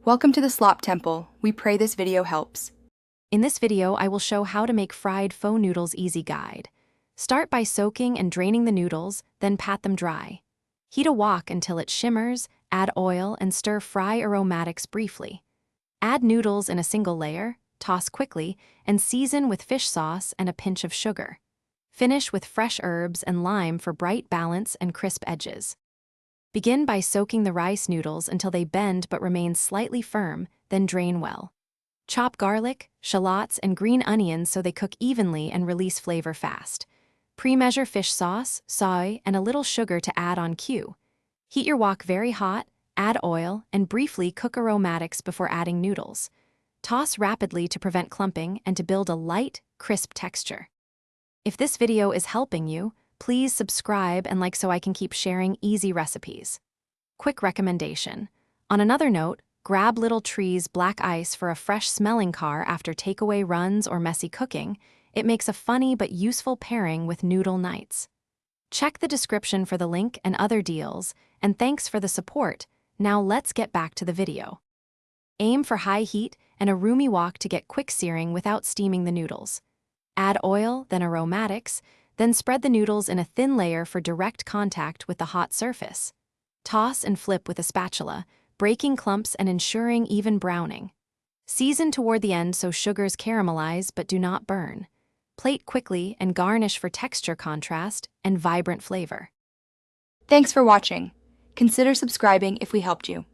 Welcome to the Slop Temple. We pray this video helps. In this video, I will show how to make fried pho noodles easy guide. Start by soaking and draining the noodles, then pat them dry. Heat a wok until it shimmers, add oil, and stir fry aromatics briefly. Add noodles in a single layer, toss quickly, and season with fish sauce and a pinch of sugar. Finish with fresh herbs and lime for bright balance and crisp edges. Begin by soaking the rice noodles until they bend but remain slightly firm, then drain well. Chop garlic, shallots, and green onions so they cook evenly and release flavor fast. Pre-measure fish sauce, soy, and a little sugar to add on cue. Heat your wok very hot, add oil, and briefly cook aromatics before adding noodles. Toss rapidly to prevent clumping and to build a light, crisp texture. If this video is helping you, please subscribe and like so I can keep sharing easy recipes. Quick recommendation. On another note, grab Little Tree's black ice for a fresh-smelling car after takeaway runs or messy cooking. It makes a funny but useful pairing with noodle nights. Check the description for the link and other deals, and thanks for the support. Now let's get back to the video. Aim for high heat and a roomy wok to get quick searing without steaming the noodles. Add oil, then aromatics, then spread the noodles in a thin layer for direct contact with the hot surface. Toss and flip with a spatula, breaking clumps and ensuring even browning. Season toward the end so sugars caramelize but do not burn. Plate quickly and garnish for texture contrast and vibrant flavor. Thanks for watching. Consider subscribing if we helped you.